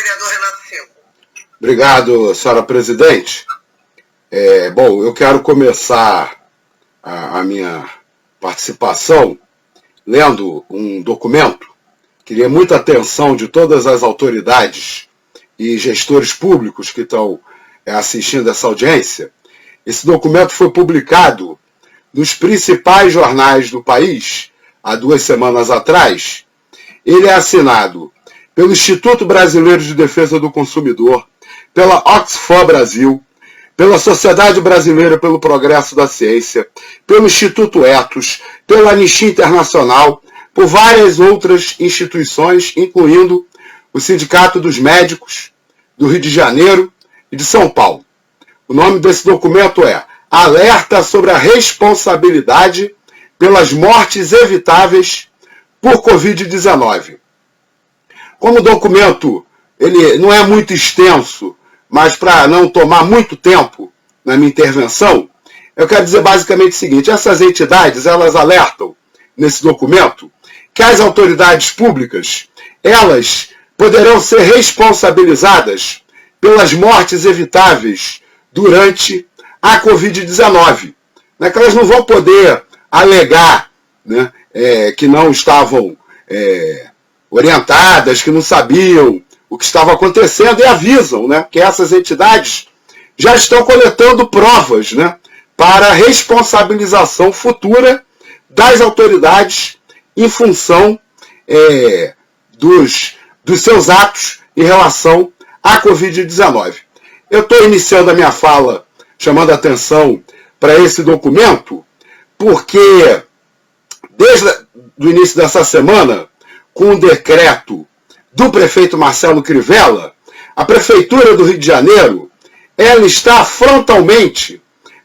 vereador Renato Seco. Obrigado, senhora presidente. Bom, eu quero começar a minha participação lendo um documento. Queria muita atenção de todas as autoridades e gestores públicos que estão assistindo essa audiência. Esse documento foi publicado nos principais jornais do país há 2 semanas atrás. Ele é assinado pelo Instituto Brasileiro de Defesa do Consumidor, pela Oxfam Brasil, pela Sociedade Brasileira pelo Progresso da Ciência, pelo Instituto Ethos, pela Anistia Internacional, por várias outras instituições, incluindo o Sindicato dos Médicos do Rio de Janeiro e de São Paulo. O nome desse documento é Alerta sobre a Responsabilidade pelas Mortes Evitáveis por Covid-19. Como o documento ele não é muito extenso, mas para não tomar muito tempo na minha intervenção, eu quero dizer basicamente o seguinte: essas entidades, elas alertam nesse documento que as autoridades públicas, elas poderão ser responsabilizadas pelas mortes evitáveis durante a Covid-19. Né, que elas não vão poder alegar, né, que não estavam orientadas, que não sabiam o que estava acontecendo, e avisam, né, que essas entidades já estão coletando provas, né, para a responsabilização futura das autoridades em função dos seus atos em relação à Covid-19. Eu estou iniciando a minha fala chamando a atenção para esse documento, porque desde o início dessa semana, com o decreto do prefeito Marcelo Crivella, a Prefeitura do Rio de Janeiro, ela está frontalmente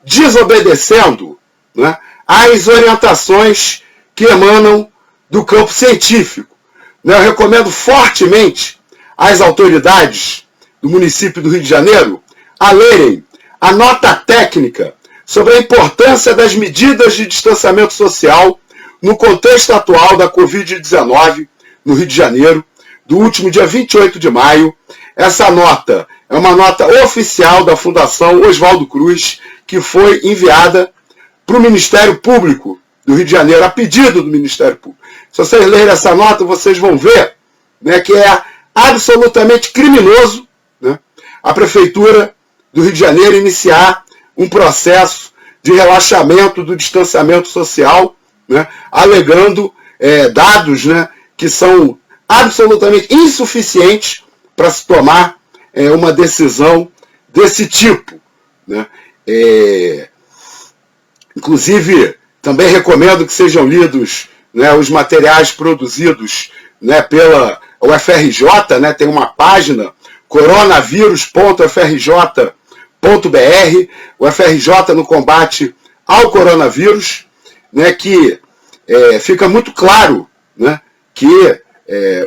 desobedecendo, né, as orientações que emanam do campo científico. Eu recomendo fortemente às autoridades do município do Rio de Janeiro a lerem a nota técnica sobre a importância das medidas de distanciamento social no contexto atual da Covid-19 no Rio de Janeiro, do último dia 28 de maio. Essa nota é uma nota oficial da Fundação Oswaldo Cruz, que foi enviada para o Ministério Público do Rio de Janeiro, a pedido do Ministério Público. Se vocês lerem essa nota, vocês vão ver, né, que é absolutamente criminoso, né, a Prefeitura do Rio de Janeiro iniciar um processo de relaxamento do distanciamento social, né, alegando dados, né, que são absolutamente insuficientes para se tomar uma decisão desse tipo. Né. Inclusive, também recomendo que sejam lidos, né, os materiais produzidos, né, pela UFRJ, né, tem uma página, coronavírus.ufrj.br, o UFRJ no combate ao coronavírus, né, que fica muito claro, né, que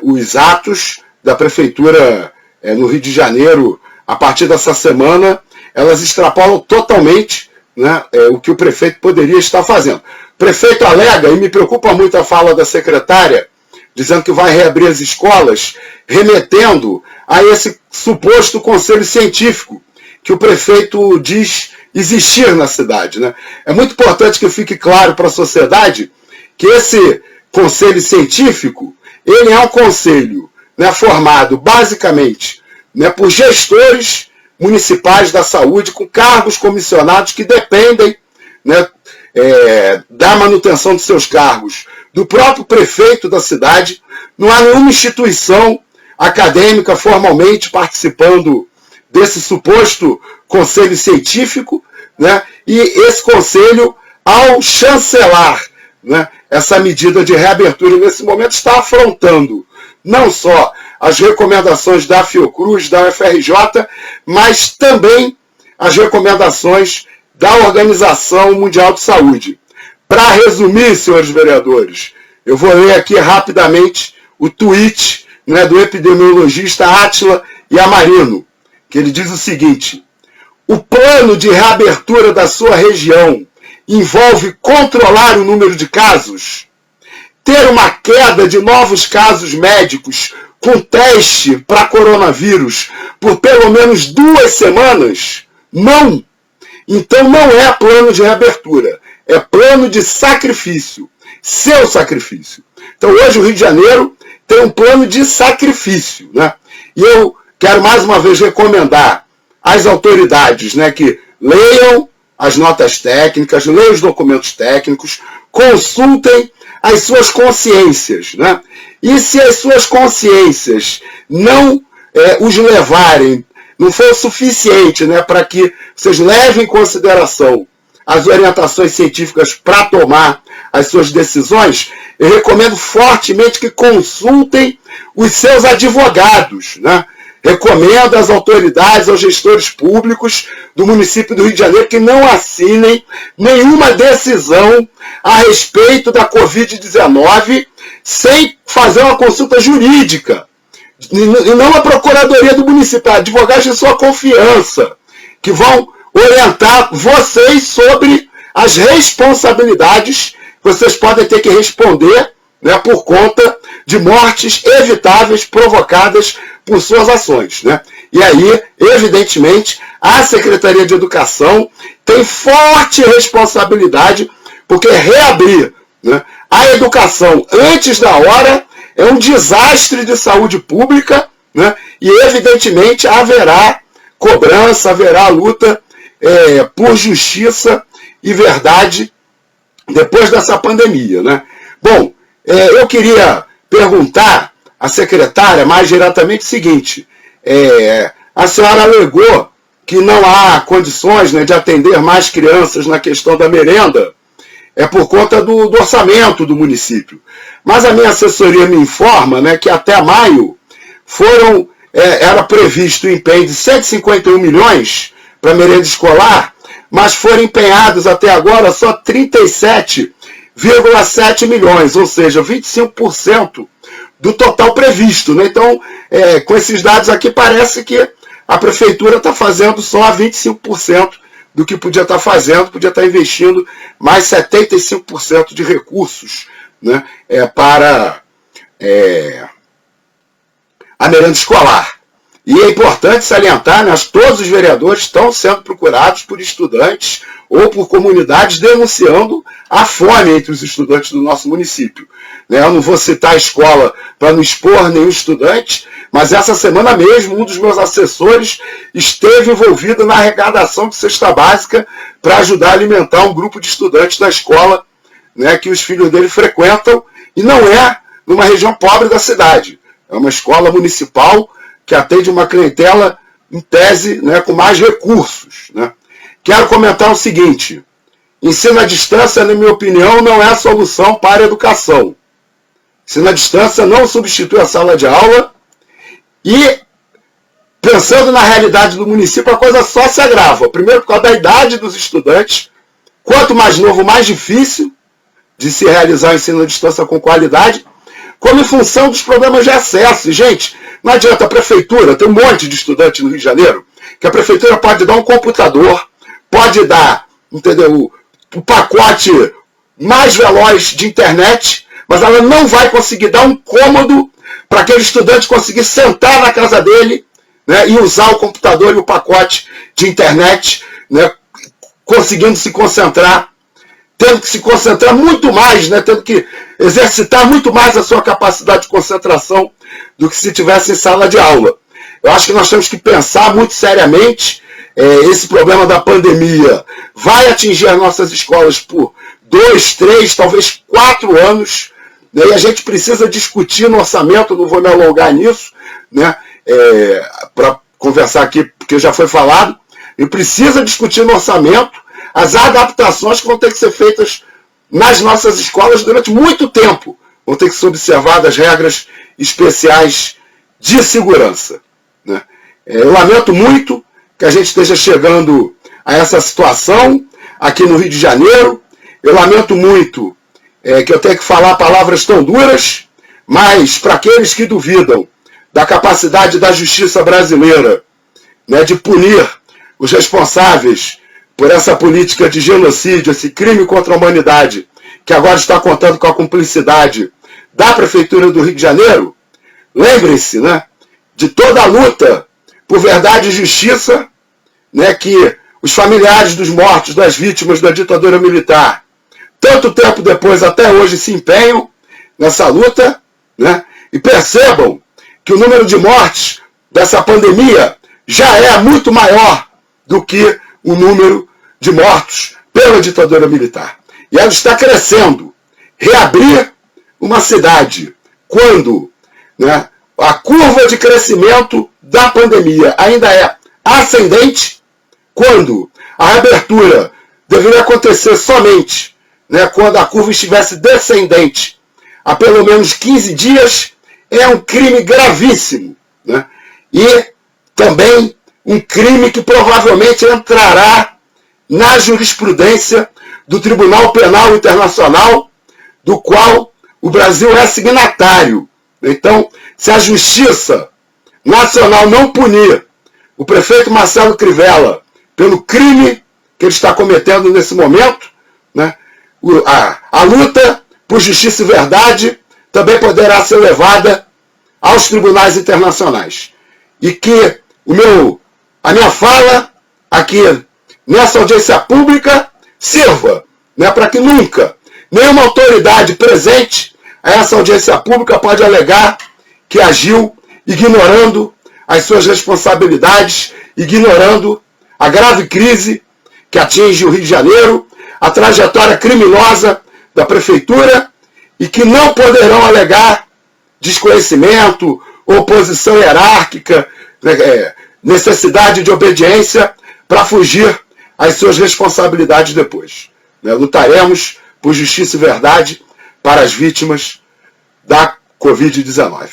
os atos da Prefeitura no Rio de Janeiro, a partir dessa semana, elas extrapolam totalmente, né, o que o prefeito poderia estar fazendo. O prefeito alega, e me preocupa muito a fala da secretária, dizendo que vai reabrir as escolas, remetendo a esse suposto conselho científico que o prefeito diz existir na cidade. Né? É muito importante que fique claro para a sociedade que esse conselho científico, ele é um conselho, né, formado basicamente, né, por gestores municipais da saúde com cargos comissionados que dependem, né, da manutenção de seus cargos do próprio prefeito da cidade. Não há nenhuma instituição acadêmica formalmente participando desse suposto conselho científico, né, e esse conselho, ao chancelar, né, essa medida de reabertura nesse momento, está afrontando não só as recomendações da Fiocruz, da UFRJ, mas também as recomendações da Organização Mundial de Saúde. Para resumir, senhores vereadores, eu vou ler aqui rapidamente o tweet, né, do epidemiologista Átila Yamarino, que ele diz o seguinte: o plano de reabertura da sua região envolve controlar o número de casos, ter uma queda de novos casos médicos com teste para coronavírus por pelo menos 2 semanas? Não. Então não é plano de reabertura, é plano de sacrifício, seu sacrifício. Então hoje o Rio de Janeiro tem um plano de sacrifício, né? E eu quero mais uma vez recomendar às autoridades, né, que leiam as notas técnicas, leiam os documentos técnicos, consultem as suas consciências, né? E se as suas consciências não os levarem, não for o suficiente, né, para que vocês levem em consideração as orientações científicas para tomar as suas decisões, eu recomendo fortemente que consultem os seus advogados, né? Recomendo às autoridades, aos gestores públicos do município do Rio de Janeiro que não assinem nenhuma decisão a respeito da Covid-19 sem fazer uma consulta jurídica. E não a procuradoria do município, advogados de sua confiança, que vão orientar vocês sobre as responsabilidades que vocês podem ter que responder, né, por conta de mortes evitáveis provocadas por suas ações, né? E aí, evidentemente, a Secretaria de Educação tem forte responsabilidade, porque reabrir, né, a educação antes da hora é um desastre de saúde pública, né? E evidentemente haverá cobrança, haverá luta por justiça e verdade depois dessa pandemia, né? Bom, eu queria perguntar à secretária mais diretamente o seguinte: a senhora alegou que não há condições, né, de atender mais crianças na questão da merenda, por conta do orçamento do município. Mas a minha assessoria me informa, né, que até maio era previsto o empenho de 151 milhões para merenda escolar, mas foram empenhados até agora só 37,7 milhões, ou seja, 25% do total previsto, né? Então, com esses dados aqui, parece que a prefeitura está fazendo só 25% do que podia estar fazendo, podia estar investindo mais 75% de recursos, né, para a merenda escolar. E é importante salientar, né, todos os vereadores estão sendo procurados por estudantes ou por comunidades denunciando a fome entre os estudantes do nosso município. Eu não vou citar a escola para não expor nenhum estudante, mas essa semana mesmo um dos meus assessores esteve envolvido na arrecadação de cesta básica para ajudar a alimentar um grupo de estudantes da escola, né, que os filhos dele frequentam, e não é numa região pobre da cidade. É uma escola municipal que atende uma clientela, em tese, né, com mais recursos, né? Quero comentar o seguinte: ensino à distância, na minha opinião, não é a solução para a educação. Ensino à distância não substitui a sala de aula e, pensando na realidade do município, a coisa só se agrava. Primeiro, por causa da idade dos estudantes. Quanto mais novo, mais difícil de se realizar o ensino à distância com qualidade, como em função dos problemas de acesso. E, gente, não adianta a prefeitura, tem um monte de estudante no Rio de Janeiro, que a prefeitura pode dar um computador, pode dar, entendeu, o pacote mais veloz de internet, mas ela não vai conseguir dar um cômodo para aquele estudante conseguir sentar na casa dele, né, e usar o computador e o pacote de internet, né, conseguindo se concentrar, tendo que se concentrar muito mais, né, tendo que exercitar muito mais a sua capacidade de concentração do que se tivesse em sala de aula. Eu acho que nós temos que pensar muito seriamente. Esse problema da pandemia vai atingir as nossas escolas por 2, 3, talvez 4 anos, né, e a gente precisa discutir no orçamento, não vou me alongar nisso, né, para conversar aqui, porque já foi falado, e precisa discutir no orçamento as adaptações que vão ter que ser feitas nas nossas escolas durante muito tempo. Vão ter que ser observadas regras especiais de segurança, né? Eu lamento muito que a gente esteja chegando a essa situação aqui no Rio de Janeiro. Eu lamento muito que eu tenha que falar palavras tão duras, mas para aqueles que duvidam da capacidade da justiça brasileira, né, de punir os responsáveis por essa política de genocídio, esse crime contra a humanidade, que agora está contando com a cumplicidade da Prefeitura do Rio de Janeiro, lembrem-se, né, de toda a luta por verdade e justiça, né, que os familiares dos mortos, das vítimas da ditadura militar, tanto tempo depois até hoje se empenham nessa luta, né, e percebam que o número de mortes dessa pandemia já é muito maior do que o número de mortos pela ditadura militar. E ela está crescendo. Reabrir uma cidade quando, né, a curva de crescimento da pandemia ainda é ascendente, quando a reabertura deveria acontecer somente, né, quando a curva estivesse descendente há pelo menos 15 dias, é um crime gravíssimo, né? E também um crime que provavelmente entrará na jurisprudência do Tribunal Penal Internacional, do qual o Brasil é signatário. Então, se a Justiça Nacional não punir o prefeito Marcelo Crivella pelo crime que ele está cometendo nesse momento, né, a luta por justiça e verdade também poderá ser levada aos tribunais internacionais. E que a minha fala aqui nessa audiência pública sirva, né, para que nunca nenhuma autoridade presente a essa audiência pública pode alegar que agiu ignorando as suas responsabilidades, ignorando a grave crise que atinge o Rio de Janeiro, a trajetória criminosa da prefeitura, e que não poderão alegar desconhecimento, oposição hierárquica, necessidade de obediência para fugir às suas responsabilidades depois. Lutaremos por justiça e verdade para as vítimas da Covid-19.